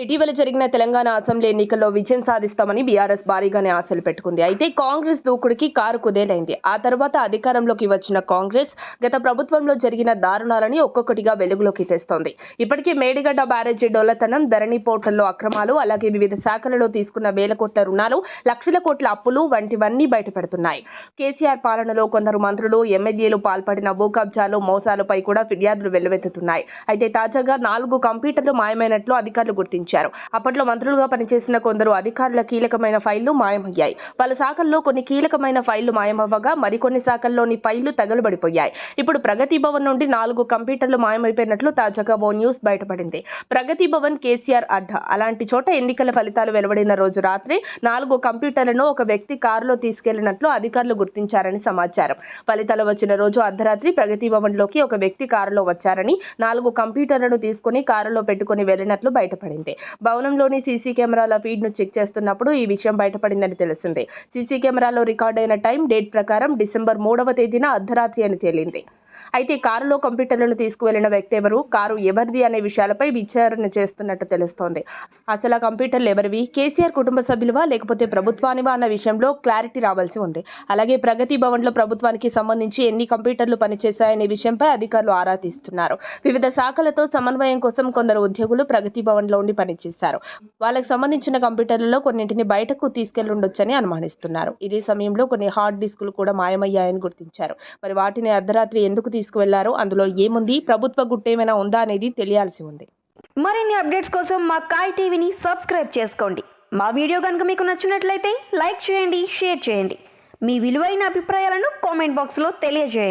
ఇటీవల జరిగిన తెలంగాణ అసెంబ్లీ ఎన్నికల్లో విజయం సాధిస్తామని బీఆర్ఎస్ భారీగానే ఆశలు పెట్టుకుంది. అయితే కాంగ్రెస్ దూకుడికి కారు కుదేలైంది. ఆ తర్వాత అధికారంలోకి వచ్చిన కాంగ్రెస్ గత ప్రభుత్వంలో జరిగిన దారుణాలని ఒక్కొక్కటిగా వెలుగులోకి తెస్తోంది. ఇప్పటికే మేడిగడ్డ బ్యారేజీ డొల్లతనం, ధరణి పోర్టల్లో అక్రమాలు, అలాగే వివిధ శాఖలలో తీసుకున్న వేల కోట్ల రుణాలు, లక్షల కోట్ల అప్పులు వంటివన్నీ బయటపెడుతున్నాయి. కేసీఆర్ పాలనలో కొందరు మంత్రులు, ఎమ్మెల్యేలు పాల్పడిన భూ కబ్జాలు, మోసాలపై కూడా ఫిర్యాదులు వెల్లువెత్తుతున్నాయి. అయితే తాజాగా 4 కంప్యూటర్లు మాయమైనట్లు అధికారులు గుర్తించారు. అప్పట్లో మంత్రులుగా పనిచేసిన కొందరు అధికారుల కీలకమైన ఫైళ్లు మాయమయ్యాయి. పలు శాఖల్లో కొన్ని కీలకమైన ఫైళ్లు మాయమవ్వగా మరికొన్ని శాఖల్లోని ఫైళ్లు తగలబడిపోయాయి. ఇప్పుడు ప్రగతి భవన్ నుండి 4 కంప్యూటర్లు మాయమైపోయినట్లు తాజాగా ఓ న్యూస్ బయటపడింది. ప్రగతి భవన్ కేసీఆర్ అడ్డా. అలాంటి చోట ఎన్నికల ఫలితాలు వెలువడిన రోజు రాత్రి 4 కంప్యూటర్లను ఒక వ్యక్తి కారులో తీసుకెళ్లినట్లు అధికారులు గుర్తించారని సమాచారం. ఫలితాలు వచ్చిన రోజు అర్ధరాత్రి ప్రగతి భవన్లోకి ఒక వ్యక్తి కారులో వచ్చారని, 4 కంప్యూటర్లను తీసుకుని కారులో పెట్టుకుని వెళ్లినట్లు బయటపడింది. భవనంలోని సీసీ కెమెరాల ఫీడ్ ను చెక్ చేస్తున్నప్పుడు ఈ విషయం బయటపడిందని తెలిసింది. సీసీ కెమెరాలో రికార్డైన టైం, డేట్ ప్రకారం డిసెంబర్ 3వ తేదీన అర్ధరాత్రి అని తేలింది. అయితే కారులో కంప్యూటర్లను తీసుకువెళ్లిన వ్యక్తి ఎవరు, కారు ఎవరిది అనే విషయాలపై విచారణ చేస్తున్నట్టు తెలుస్తోంది. అసలు ఆ కంప్యూటర్లు ఎవరివి, కేసీఆర్ కుటుంబ సభ్యులవా లేకపోతే ప్రభుత్వానివా అన్న విషయంలో క్లారిటీ రావాల్సి ఉంది. అలాగే ప్రగతి భవన్లో ప్రభుత్వానికి సంబంధించి ఎన్ని కంప్యూటర్లు పనిచేశాయనే విషయంపై అధికారులు ఆరా తీస్తున్నారు. వివిధ శాఖలతో సమన్వయం కోసం కొందరు ఉద్యోగులు ప్రగతి భవన్లో ఉండి పనిచేశారు. వాళ్ళకి సంబంధించిన కంప్యూటర్లలో కొన్నింటిని బయటకు తీసుకెళ్లుండొచ్చని అనుమానిస్తున్నారు. ఇదే సమయంలో కొన్ని హార్డ్ డిస్కులు కూడా మాయమయ్యాయని గుర్తించారు. మరి వాటిని అర్ధరాత్రి ఎందుకు తీసుకువెళ్లారో, అందులో ఏముంది, ప్రభుత్వ గుట్టేమైనా ఉందా అనేది తెలియాల్సి ఉంది. మరిన్ని అప్డేట్స్ కోసం మా కాయ్ టీవీని సబ్స్క్రైబ్ చేసుకోండి. మా వీడియో కనుక మీకు నచ్చినట్లయితే లైక్ చేయండి, షేర్ చేయండి. మీ విలువైన అభిప్రాయాలను కామెంట్ బాక్స్లో తెలియజేయండి.